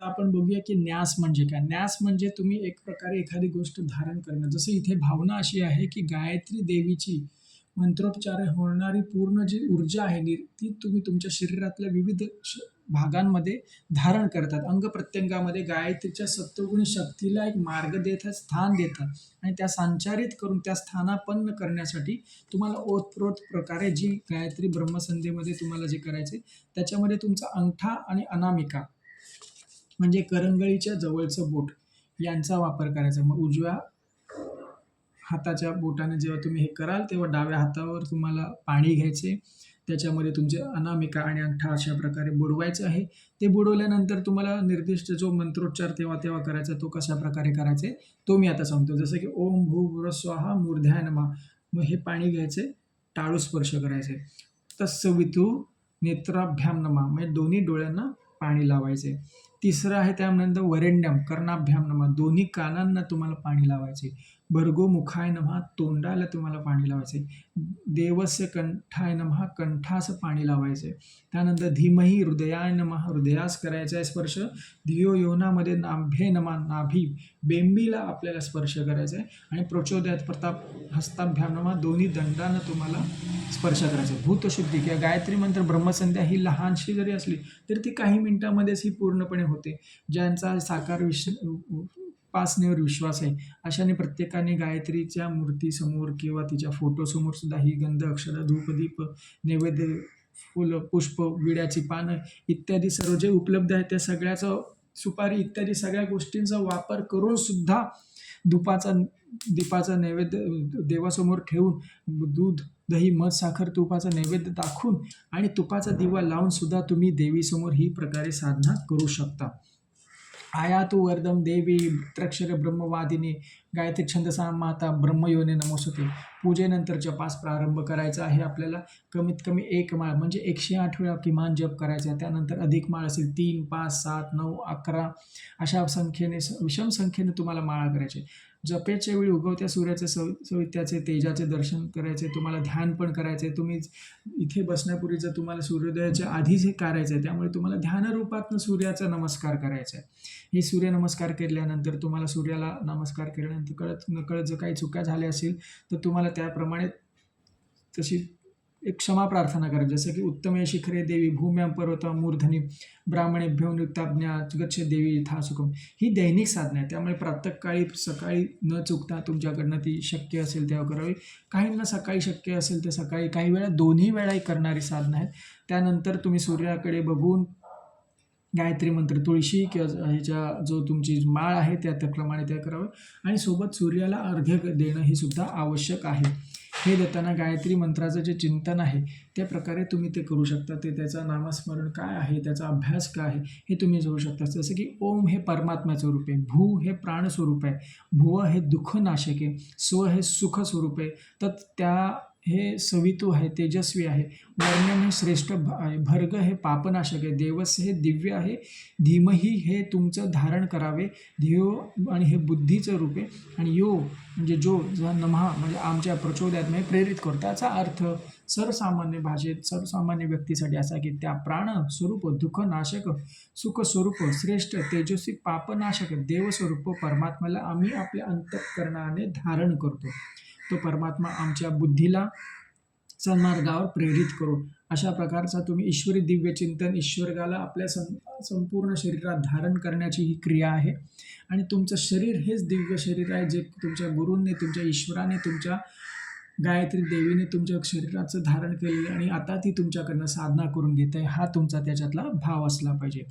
तर आपण बघूया की न्यास म्हणजे काय? न्यास म्हणजे तुम्ही एक प्रकारे एखादी गोष्ट धारण करणं. जसं इथे भावना अशी आहे की गायत्री देवीची मंत्रोच्चार होणारी पूर्ण जी ऊर्जा आहे ती तुम्ही तुमच्या शरीरातल्या विविध भागांमध्ये धारण करतात. अंग-प्रत्यंगामध्ये गायत्रीच्या सत्वगुणी शक्तीला एक मार्ग देतात, स्थान देतात आणि त्या संचारित करून त्या स्थानापन्न करण्यासाठी तुम्हाला ओतप्रोत प्रकारे जी गायत्री ब्रह्मसंध्येमध्ये तुम्हाला जे करायचे त्याच्यामध्ये तुमचा अंगठा आणि अनामिका म्हणजे करंगळीच्या जवळचं बोट यांचा वापर करायचा. मग उजव्या हाताच्या बोटाने जेव्हा तुम्ही हे कराल, तेव्हा डाव्या हातावर तुम्हाला पाणी घ्यायचे. त्याच्यामध्ये तुमचे अनामिका आणि अंगठा अशा प्रकारे बुडवायचं आहे. ते बुडवल्यानंतर तुम्हाला निर्दिष्ट जो मंत्रोच्चार तेव्हा-तेव्हा करायचा, तो कशाप्रकारे करायचा तो मी आता सांगतो. जसं की ओम भूर्भुवः स्वहा मूर्धाय नमः. मग हे पाणी घ्यायचे, टाळू स्पर्श करायचे. तत्सवितु नेत्राभ्याम नमः. म्हणजे दोन्ही डोळ्यांना पाणी लावायचे. तिसरं आहे त्यानंतर वरेण्यम कर्णाभ्याम नमः. दोन्ही कानांना तुम्हाला पाणी लावायचे. भर्गो मुखाय नमः. तोंडाला तुम्हाला पाणी लावायचे. देवस्य कंठाय नमः. कंठास पाणी लावायचे. त्यानंतर धीमही हृदयाय नमः. हृदयास करायचा आहे स्पर्श. धियो योनामध्ये नाभ्ये नमः. नाभी बेंबीला आपल्याला स्पर्श करायचा आहे आणि प्रचोदयात प्रताप हस्ताभ्याम नमः. दोन्ही दंडानं तुम्हाला स्पर्श करायचा. भूतशुद्धी किंवा गायत्री मंत्र ब्रह्मसंध्या ही लहानशी जरी असली तर ती काही मिनिटांमध्येच ही पूर्णपणे होते. ज्यांचा साकार उपासनेवर विश्वास आहे अशाने प्रत्येकाने गायत्रीच्या मूर्तीसमोर किंवा तिच्या फोटोसमोर सुद्धा ही गंध अक्षर धूप दीप नैवेद्य फुलं पुष्प विड्याची पानं इत्यादी सर्व जे उपलब्ध आहे त्या सगळ्याचा सुपारी इत्यादी सगळ्या गोष्टींचा वापर करून सुद्धा दीपाचा नैवेद्य देवासमोर ठेवून दूध दही मध साखर तुपाचा नैवेद्य दाखवून आणि तुपाचा दिवा लावून सुद्धा तुम्ही देवीसमोर ही प्रकारे साधना करू शकता. आयातु वरदम देवी त्र्यक्षर ब्रह्मवादिनी गायत्री छंदसा माता ब्रह्मयोने नमोस्तुते. पूजेनंतर जपास प्रारंभ करायचा आहे आपल्याला. कमीत कमी 1 माळ म्हणजे 108 वेळा किमान जप करायचा आहे. त्यानंतर अधिक माळ असेल 3, 5, 7, 9, 11 अशा संख्येने विषम संख्येने तुम्हाला माळा करायचे. जपेच्या वेळी उगवत्या सूर्याचे सवित्याचे तेजाचे दर्शन करायचे. तुम्हाला ध्यान पण करायचे. तुम्ही इथे बसण्यापूर्वी जर तुम्हाला सूर्योदयाच्या आधीच हे करायचं आहे त्यामुळे तुम्हाला ध्यानरूपातनं सूर्याचा नमस्कार करायचा आहे. हे सूर्यनमस्कार केल्यानंतर तुम्हाला सूर्याला नमस्कार केल्यानंतर कळत नकळत जर काही चुका झाल्या असेल तर तुम्हाला त्याप्रमाणे तशी एक क्षमा प्रार्थना करायची. जसं की उत्तमे शिखरे देवी भूम्यां पर्वता मूर्धनी ब्राह्मणेभ्यो नियुक्ताज्ञा गच्छ देवी यथा सुखम. ही दैनिक साधना आहे त्यामुळे प्रातःकाळी सकाळी न चुकता तुमच्याकडनं ती शक्य असेल तेव्हा करावी. काहींना सकाळी शक्य असेल तर सकाळी, काही वेळा दोन्ही वेळाही करणारी साधना आहे. त्यानंतर तुम्ही सूर्याकडे बघून गायत्री मंत्र तुळशी किंवा ह्याच्या जो तुमची माळ आहे त्याप्रमाणे त्या करावं आणि सोबत सूर्याला अर्घ्य देणं हे सुद्धा आवश्यक आहे. हे देताना गायत्री मंत्राचं जे चिंतन आहे त्या प्रकारे तुम्ही ते करू शकता. ते त्याचं नामस्मरण काय आहे, त्याचा अभ्यास काय आहे हे तुम्ही करू शकता. जसं की ओम हे परमात्म्याचं रूप आहे, भू हे प्राणस्वरूप आहे, भुव हे दुःखनाशक आहे, स्व हे सुख स्वरूप आहे, तर त्या हे सवितू आहे, तेजस्वी आहे, वर्णन हे श्रेष्ठ आहे, भर्ग हे पापनाशक आहे, देवस्य हे दिव्य आहे, धीमही हे तुमचं धारण करावे, धियो आणि हे बुद्धीचं रूप आहे आणि यो म्हणजे जो नमः म्हणजे आमच्या प्रचोदयात म्हणजे प्रेरित करतो. त्याचा अर्थ सर्वसामान्य भाषेत सर्वसामान्य व्यक्तीसाठी असा की त्या प्राण स्वरूप दुःखनाशक सुख स्वरूप श्रेष्ठ तेजस्वी पापनाशक देवस्वरूप परमात्म्याला आम्ही आपल्या अंतःकरणाने धारण करतो. तो परमात्मा आमच्या बुद्धीला सन्मार्गावर प्रेरित करू. अशा प्रकारचा तुम्ही ईश्वरी दिव्य चिंतन ईश्वराला आपल्या संपूर्ण शरीरात धारण करण्याची ही क्रिया आहे आणि तुमचं शरीर हेच दिव्य शरीर आहे जे तुमच्या गुरूंनी तुमच्या ईश्वराने तुमच्या गायत्री देवीने तुमच्या शरीराचं धारण केलेलं आणि आता ती तुमच्याकडनं साधना करून घेत आहे. हा तुमचा त्याच्यातला भाव असला पाहिजे.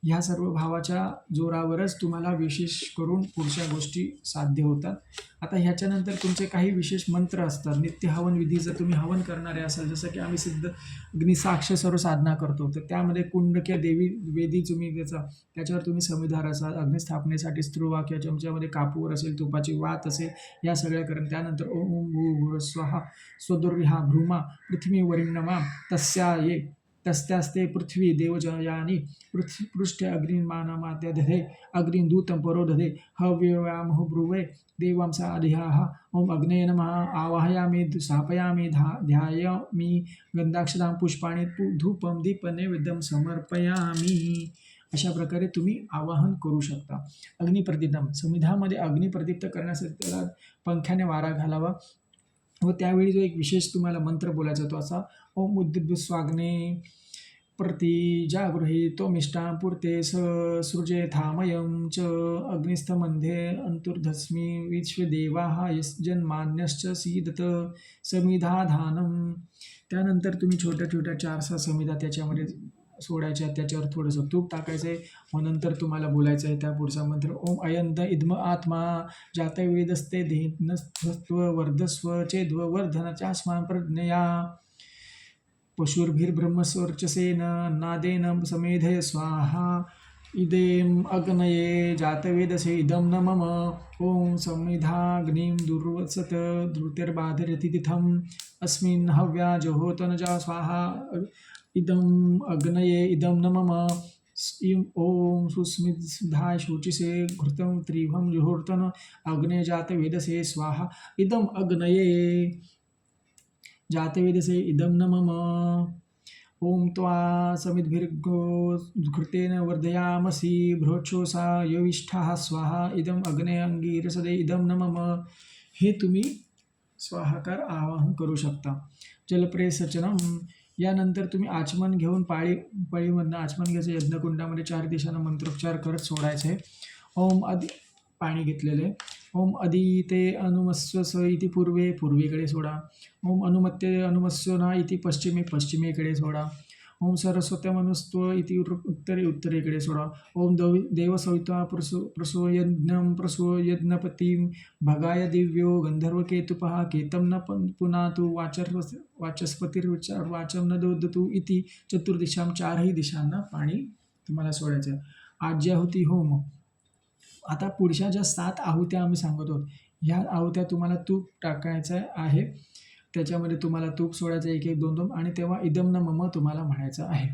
ह्या सर्व भावाच्या जोरावरच तुम्हाला विशेष करून पुढच्या गोष्टी साध्य होतात. आता ह्याच्यानंतर तुमचे काही विशेष मंत्र असतात. नित्य हवन विधी जर तुम्ही हवन करणारे असाल जसं की आम्ही सिद्ध अग्निसाक्ष सर्व साधना करतो तर त्यामध्ये कुंडक्या देवी वेदी तुम्ही त्याच्यावर तुम्ही समिधार असाल. अग्निस्थापनेसाठी स्त्रुवा किंवा चमच्यामध्ये कापूर असेल, तुपाची वात असेल, या सगळ्या करून त्यानंतर ओम भूर्भुवः स्वहा स्वदुर्विहा भ्रूमा पृथ्वी वरिण्यमा तस्या ये तस्यास्ते पृथ्वी देवजयानी पृष्ठे अग्निमानमात्य दधे अग्निदूतं परो दधे हव्ययामो ब्रुवे देवांसा अधियाः ओम अग्नये नमः आवाहयामि स्थापयामि ध्यायामि गंधाक्षतां पुष्पाणि धूपं दीपनैवेद्यं समर्पयामि. अशा प्रकारे तुम्ही आवाहन करू शकता. अग्निप्रदीप्तम, समिधामध्ये अग्निप्रदीप्त करण्यासाठी त्याला पंख्याने वारा घालावा व त्यावेळी जो एक विशेष तुम्हाला मंत्र बोलायचा तो असा ओम उद्दिद्स्वाग्ने प्रतिजागृहीतोमिष्टां पुरते सृजेथामयं च अग्निस्थमध्ये अंतुर्धस्मी विश्वदेवाः यस्जन्मान्यश्च सीदत समिधाधानं. त्यानंतर तुम्ही छोट्या छोट्या 4-6 समिधा त्याच्यामध्ये सोडायच्या, त्याच्यावर थोडंसं तूप टाकायचं आहे. मग नंतर तुम्हाला बोलायचं आहे त्या पुढचा मंत्र ओम अयंत इद्म आत्मा जातवेदस्ते धेनस्त्व वर्धस्व चेद्व वर्धनचास्मा प्रज्ञया पशुर्भिर्ब्रह्मस्वर्चसेन नादेन समेधय स्वाहा इदेम अग्नये जातवेदसे इदं न मम ओं समिधाग्निं दुर्वसत धृतिर्बाधिरति तिथम् अस्मिन् हव्या जहोतनजा स्वाहा इदम् अग्नये इदं न मम ओं सुस्मिधाय शुचिसे घृतं त्रिभं जुहोर्तन अग्ने जातवेदसे स्वाहा इदम् अग्नये जातवेदसे इदं न मम ओम त्वा समिद्भिर्गो घृतेन वर्धयामसि भ्रोक्षोसा योविष्ठा स्वाहा इदम अग्ने अंगीरसदे इदम न मम. हे तुम्ही स्वाहाकार आवाहन करू शकता. जलप्रेसचनम, यानंतर तुम्ही आचमन घेऊन पळीमधनं आचमन घ्यायचं. यज्ञकुंडामध्ये 4 दिशांना मंत्रोच्चार करत सोडायचे. ओम आदि पाणी घेतलेले. ओम अदिते अनुमस्व स इति पूर्वेकडे सोडा. ओम अनुमत्ते अनुमस्वना इति पश्चिमेकडे सोडा. ओम सरस्वत्यमनुस्त्व इति उत्तरेकडे सोडा. ओम देवसवित्वा प्रसूयज्ञं प्रसूयज्ञपतिं भगाय दिव्यो गंधर्वकेतुपः केतं न पुनातु वाचस्पतिर्वाचं न दोदतु इति चतुर्दिशां 4ही दिशांना पाणी तुम्हाला सोडायचं. आज्याहुती होम. आता पुढच्या ज्या 7 आहुत्या आम्ही सांगत आहोत, ह्या आहुत्या तुम्हाला तूप टाकायचं आहे. त्याच्यामध्ये तुम्हाला तूप सोडायचं 1-1, 2-2 आणि तेव्हा इदम न मम तुम्हाला म्हणायचं आहे.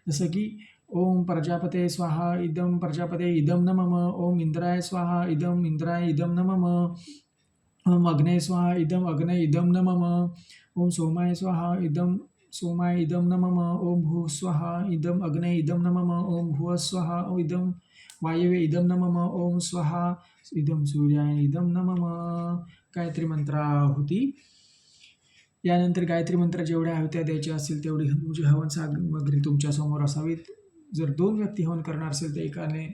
जसं की ओम प्रजापते स्वाहा इदम प्रजापते इदम न मम. ओम इंद्राय स्वाहा इदम इंद्राय इदम न मम. ओम अग्नये स्वाहा इदम अग्नये इदम न मम. ओम सोमाय स्वाहा इदम सोमाय इदम न मम. ओम भूः स्वाहा इदम अग्नये इदम न मम. ओम भुवः स्वाहा इदम वायवे इदम न मम. ओम स्वाहा इदम सूर्याय इदम न मम. गायत्री मंत्राहुती. यानंतर गायत्री मंत्र जेवढ्या आहुत्या द्यायच्या असतील तेवढी तुमची हवन सामग्री तुमच्यासमोर असावीत. जर 2 व्यक्ती हवन करणार असेल तर एकाने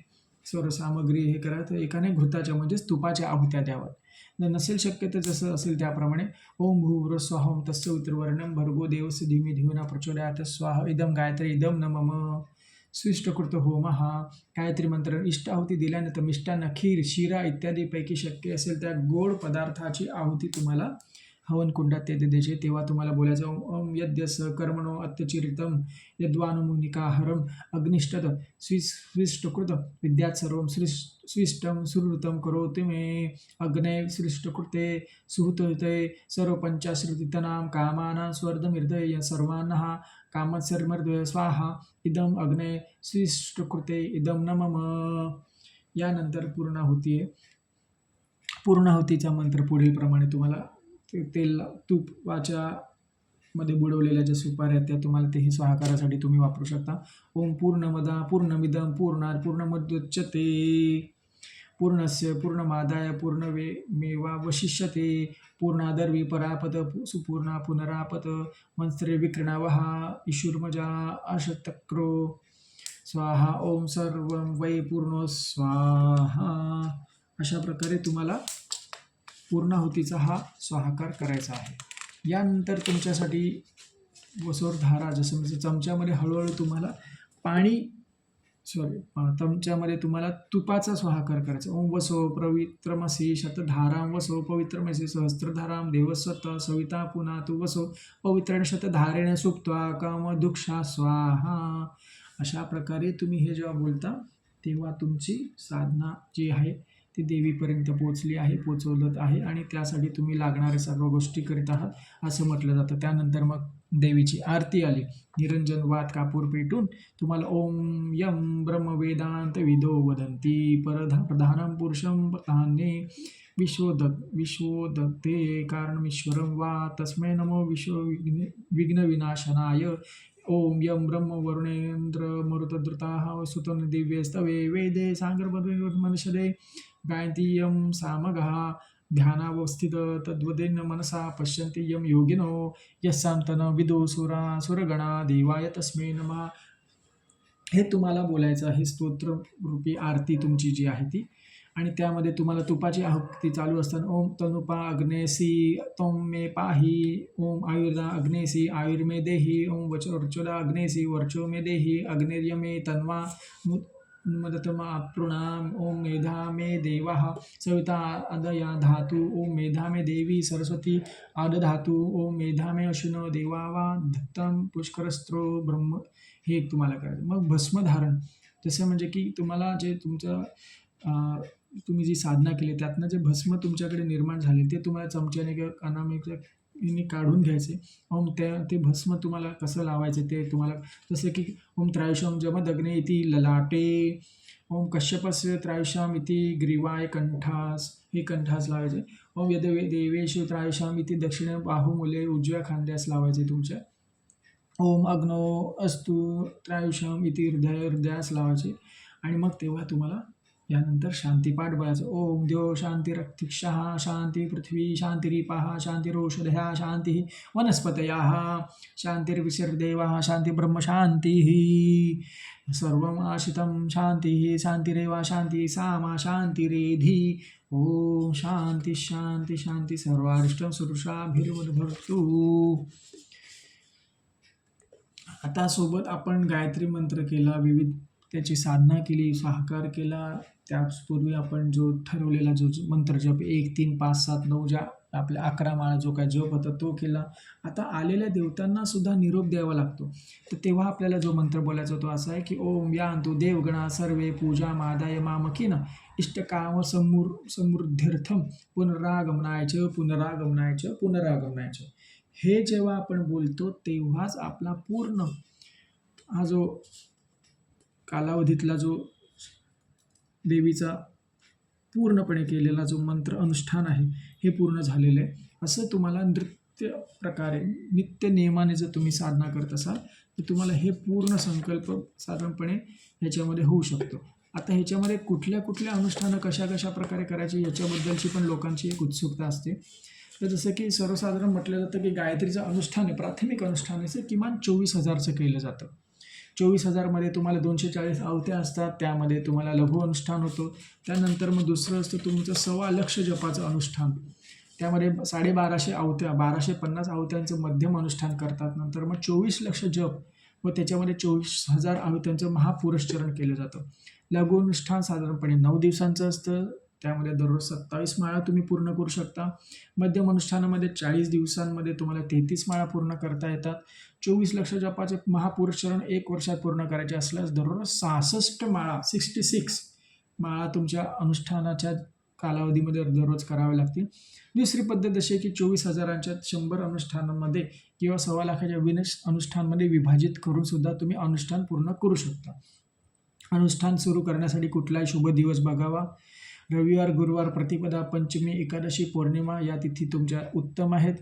सर्व सामग्री हे करा, तर एकाने घृताच्या म्हणजेच तुपाच्या आहुत्या द्याव्यात. जर नसेल शक्य तर जसं असेल त्याप्रमाणे ओम भूर्भुवः स्वः ओम तत्सवितुर्वरेण्यं भर्गो देवस्य धीमहि धियो न प्रचोदयात् स्वाहा इदम गायत्री इदम न मम. स्विष्टकृत होमः. गायत्री मंत्र इष्ट आहुती दिल्यानंतर मिष्टान्न खीर शिरा इत्यादीपैकी शक्य असेल त्या गोड पदार्थाची आहुती तुम्हाला हवन कुंडात ते द्यायचे. तेव्हा तुम्हाला बोलायचं ओम यद्यस कर्मणो अत्यचिरितं यद्वानुमुनिकाहरम अग्निष्टत स्विष्टकृत विद्यात् सर्वं स्विष्टं सुहृतं करोति मे. अग्ने स्विष्टकृते सुहृते सर्वपंचाश्रुतितनां कामानां स्वर्धमिर्दय सर्वान्नः कामत्सर्मर्दय स्वाहा इदम अग्ने स्विष्टकृते इदम न मम. यानंतर पूर्णाहुती आहे. पूर्णाहुतीचा मंत्र पुढील प्रमाणे तुम्हाला तेल तुपाच्या मध्ये बुडवलेल्या ज्या सुपाऱ्या आहेत त्या तुम्हाला ते स्वाहाकारासाठी तुम्ही वापरू शकता. ओम पूर्णमदा पूर्णमिदं पूर्णात् पूर्णमुदच्यते पूर्णस्य पूर्णमादाय पूर्णमेवावशिष्यते पूर्णादर्वी परापत सुपूर्णा पुनरापत मंत्रे विकृणावः ईशुर्मजा अशतक्रो स्वाहा ओम सर्वं वै पूर्णो स्वाहा. अशा प्रकारे तुम्हाला पूर्णाहुतीचा हा स्वाहाकार करायचा आहे. यानंतर तुमच्यासाठी वसोरधारा, जसं म्हणजे चमच्यामध्ये हळूहळू तुम्हाला चमच्यामध्ये तुम्हाला तुपाचा स्वाहाकार करायचा. ओम वसो पवित्रमसि शतधारां वसो पवित्रमसि सहस्त्रधारां देवस्वत सविता पुनातु वसो पवित्रेण शतधारेण सुप्त्वा कामदुक्षा स्वाहा. अशा प्रकारे तुम्ही हे जेव्हा बोलता तेव्हा तुमची साधना जी आहे ती देवीपर्यंत पोचवत आहे आणि त्यासाठी तुम्ही लागणाऱ्या सर्व गोष्टी करीत आहात असं म्हटलं जातं. त्यानंतर मग देवीची आरती आली. निरंजन वात कापूर पेटून तुम्हाला ओम यम ब्रह्मवेदांत विदो वदंती प्रधानं पुरुषं प्रधान्ये विश्वोदते कारणमीश्वरं वा तस्मै नमो विघ्नविनाशनाय ओम यम ब्रह्म वरुणेंद्र मरुतद्रुताः सुतं दिव्यस्तवे वेदे सागरपद्मनिषदे गायन्ति यं सामगः ध्यानावस्थित तद्वदेन मनसा पश्यन्ति यं योगिनो यस्सां तन विदुसुरा सुरगणा देवाय तस्मै नमः. हे तुम्हाला बोलायचं आहे स्तोत्र रूपी आरती तुमची जी आहे ती. आणि त्यामध्ये तुम्हाला तुपाची आहुती चालू असताना ओम तनुपा अग्नेसी तोम मे पाही, ओम आयुर्दा अग्नेसी आयुर्मे देही, ओम वर्चोदा अग्नेसी वर्चो मे देही, अग्नेर्य मे तन्वा मदतमा अप्रुणाम, ओम मेधा मे देवा सविता अदया धातु, ओम मेधा मे देवी सरस्वती आदधातु, ओम मेधा मे अश्विनो देवावा धत्तम पुष्करस्त्रो ब्रह्म. हे एक तुम्हाला करायचं. मग भस्मधारण जसं म्हणजे की तुम्हाला जे तुमचं तुम्ही जी साधना केली त्यातनं जे भस्म तुमच्याकडे निर्माण झाले ते तुम्हाला चमच्याने किंवा कानाने काढून घ्यायचे. ओम ते भस्म तुम्हाला कसं लावायचं ते तुम्हाला, जसं की ओम त्रायुषम जमदग्ने इति ललाटे, ओम कश्यपस्य त्रायुषाम इति ग्रीवाय कंठास, हे कंठास लावायचे. ओम यद देवेशु त्रायुषाम इति दक्षिण बाहुमुले उजव्या खांद्यास लावायचे तुमच्या. ओम अग्नो अस्तु त्रायुषम इति हृदयास लावायचे. आणि मग तेव्हा तुम्हाला यानंतर शांतीपाठ बोलायचं. ओम देव शांतिरक्षः शांती पृथ्वी शांतिरीपाः शांतिरोषधया शांती वनस्पतयः शांतिर्विसर्देवाः शांती ब्रह्मशांतिः सर्वमाशितं शांतिः शांतिरेवा शांती सामा शांतिरेधी. ओम शांती शांती शांती सर्वारिष्टं सुरुषाभिर्वद्भवतु. आता सोबत आपण गायत्री मंत्र केला, विविध त्याची साधना केली, साकार केला. त्यापूर्वी आपण जो ठरवलेला जो मंत्र जप 1 3 5 7 9 ज्या आपल्या 11 माळा जो काय जप होता तो केला. आता आलेल्या देवतांना सुद्धा निरोप द्यावा लागतो. तर तेव्हा आपल्याला जो मंत्र बोलायचा तो असा आहे की ओम यान्तु देवगणा सर्वे पूजा मादाय मामकीन इष्टकाम समृद्ध्यर्थम पुनरागमनायच पुनरागमनायच पुनरागमनायच. हे जेव्हा आपण बोलतो तेव्हाच आपला पूर्ण हा जो कालावधीतला जो देवीचा पूर्णपणे केलेला जो मंत्र अनुष्ठान आहे हे पूर्ण झालेलं आहे. असं तुम्हाला नृत्य प्रकारे नित्य नियमाने जर तुम्ही साधना करत असाल तर तुम्हाला हे पूर्ण संकल्प साधारणपणे ह्याच्यामध्ये होऊ शकतो. आता ह्याच्यामध्ये कुठल्या कुठल्या अनुष्ठानं कशा प्रकारे करायची याच्याबद्दलची पण लोकांची एक उत्सुकता असते. तर जसं की सर्वसाधारण म्हटलं जातं की गायत्रीचं अनुष्ठान आहे, प्राथमिक अनुष्ठान आहे किमान 24,000चं केलं जातं. 24,000मध्ये तुम्हाला 240 आवत्या असतात, त्यामध्ये तुम्हाला लघु अनुष्ठान होतं. त्यानंतर मग दुसरं असतं तुमचं 1,15,00,000 जपाचं अनुष्ठान, त्यामध्ये 1250 आवत्या 1250 आवत्यांचं मध्यम अनुष्ठान करतात. नंतर मग 24,00,000 जप व त्याच्यामध्ये 24,000 आवत्यांचं महापुरस्चरण केलं जातं. लघु अनुष्ठान साधारणपणे 9 दिवसांचं असतं, त्यामध्ये दररोज 27 माळा तुम्ही पूर्ण करू शकता. मध्यम अनुष्ठानामध्ये 40 दिवसांमध्ये तुम्हाला 33 माळा पूर्ण करता येतात. 24,00,000 जपाचे महापुरस्चरण 1 वर्षात पूर्ण करायचे असल्यास दररोज 66 माळा 66 माळा तुमच्या अनुष्ठानाच्या कालावधीमध्ये दररोज करावे लागतील. दुसरी पद्धत अशी आहे की 24,000च्या 100 अनुष्ठानामध्ये किंवा 1,15,000च्या अनुष्ठानमध्ये विभाजित करून सुद्धा तुम्ही अनुष्ठान पूर्ण करू शकता. अनुष्ठान सुरू करण्यासाठी कुठलाही शुभ दिवस बघावा. रविवार, गुरुवार, प्रतिपदा, पंचमी, एकादशी, पौर्णिमा या तिथी तुमच्या उत्तम आहेत.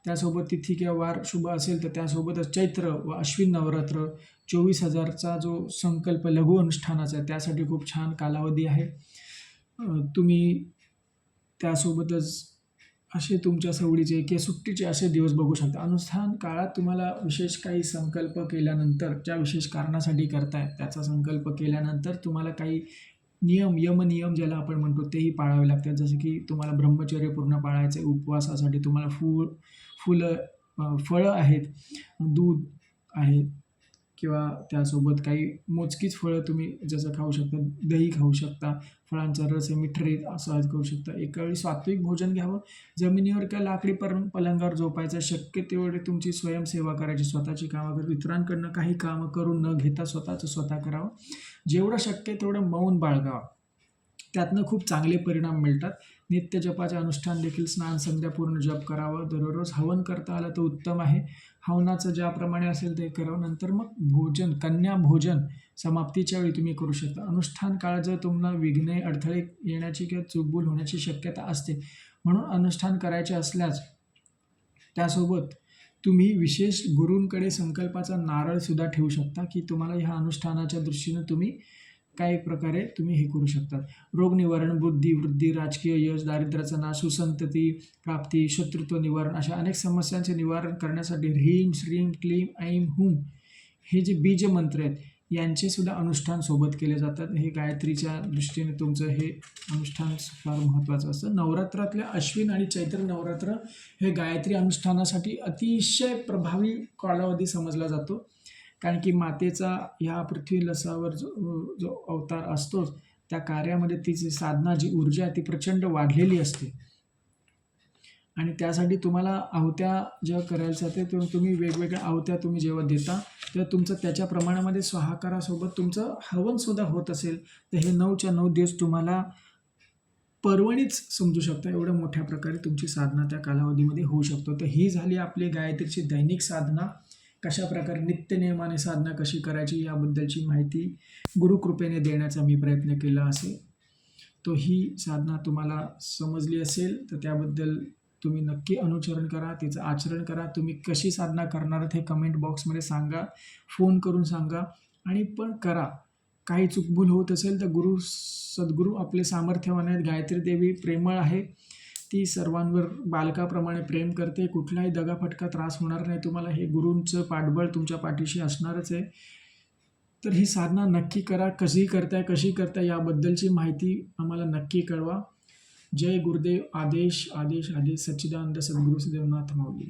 त्यासोबत तिथी किंवा वार शुभ असेल तर त्यासोबतच चैत्र व अश्विन नवरात्र 24,000चा जो संकल्प लघु अनुष्ठानाचा आहे त्यासाठी खूप छान कालावधी आहे. तुम्ही त्यासोबतच असे तुमच्या सवडीचे किंवा सुट्टीचे असे दिवस बघू शकता. अनुष्ठान काळात तुम्हाला विशेष काही संकल्प केल्यानंतर, ज्या विशेष कारणासाठी करताय त्याचा संकल्प केल्यानंतर तुम्हाला काही यमनियम ज्याला आपण म्हणतो तेही पाळावे लागतात. जसं की तुम्हाला ब्रह्मचर्य पूर्ण पाळायचं आहे. उपवासासाठी तुम्हाला फळं आहेत, दूध आहे किंवा त्यासोबत काही मोजकीच फळं तुम्ही जसं खाऊ शकता, दही खाऊ शकता, फळांचा रस मिठरीत असं करू शकता. एकावेळी सात्विक भोजन घ्यावं. जमिनीवर किंवा लाकडी पलंगावर झोपायचं. शक्य तेवढे तुमची स्वयंसेवा करायची, स्वतःची कामं करत इतरांकडनं काही कामं करून न घेता स्वतःचं स्वतः करावं. जेवढं शक्य तेवढं मौन बाळगावं, त्यातनं खूप चांगले परिणाम मिळतात. नित्य जपाचे अनुष्ठान देखील स्नान संध्या पूर्ण जप करावं. दररोज हवन करता आलं तर उत्तम आहे. हवनाचं ज्याप्रमाणे असेल ते करावं. नंतर मग भोजन, कन्या भोजन समाप्तीच्या वेळी तुम्ही करू शकता. अनुष्ठान काळात जर तुम्हाला विघ्ने अडथळे येण्याची किंवा चूकभूल होण्याची शक्यता असते, म्हणून अनुष्ठान करायचे असल्यास त्यासोबत तुम्ही विशेष गुरूंकडे संकल्पाचा नारळसुद्धा ठेवू शकता, की तुम्हाला ह्या अनुष्ठानाच्या दृष्टीनं तुम्ही काही प्रकारे तुम्ही हे करू शकतात. रोग निवारण, बुद्धी वृद्धी, राजकीय यश, दारिद्र्याचा नाश, सुसंतती प्राप्ती, शत्रुत्व निवारण अशा अनेक समस्यांचे निवारण करण्यासाठी ह्रीं श्रीं क्लीं ऐं हुं हे जे बीज मंत्र आहेत यांचे सुद्धा अनुष्ठान सोबत केले जातात. हे गायत्रीच्या दृष्टीने तुमचं हे अनुष्ठान फार महत्त्वाचं असतं. नवरात्रातल्या अश्विन आणि चैत्र नवरात्र हे गायत्री अनुष्ठानासाठी अतिशय प्रभावी कालावधी समजला जातो. कारण की मातेचा ह्या पृथ्वी लसावर जो अवतार असतोच त्या कार्यामध्ये तिची साधना जी ऊर्जा आहे ती प्रचंड वाढलेली असते. आणि त्यासाठी तुम्हाला आहुत्या जेव्हा करायला जाते तेव्हा तुम्ही वेगवेगळ्या आहुत्या तुम्ही जेव्हा देता तेव्हा तुमचं त्याच्या प्रमाणामध्ये स्वाहाकारासोबत तुमचं हवनसुद्धा होत असेल तर हे 9च्या 9 दिवस तुम्हाला पर्वणीच समजू शकता. एवढ्या मोठ्या प्रकारे तुमची साधना त्या कालावधीमध्ये होऊ शकतो. तर ही झाली आपली गायत्रीची दैनिक साधना. कशा प्रकारे नित्यनियमाने साधना कशी करायची याबद्दलची माहिती गुरुकृपेने देण्याचा मी प्रयत्न केला असेल. तो ही साधना तुम्हाला समजली असेल तर त्याबद्दल तुम्ही नक्की अनुसरण करा, तिचं आचरण करा. तुम्ही कशी साधना करणार आहात हे कमेंट बॉक्समध्ये सांगा, फोन करून सांगा आणि पण करा. काही चूकभूल होत असेल तर सद्गुरू आपले सामर्थ्यवान आहेत. गायत्री देवी प्रेमळ आहे, ती सर्वांवर बालकाप्रमाणे प्रेम करते. कुठलाही दगाफटका त्रास होणार नाही तुम्हाला. हे गुरूंचं पाठबळ तुमच्या पाठीशी असणारच आहे. तर ही साधना नक्की करा. कशी करताय याबद्दलची माहिती आम्हाला नक्की कळवा. जय गुरुदेव. आदेश आदेश आदेश. सच्चिदानंद सद्गुरू देवनाथ माऊली.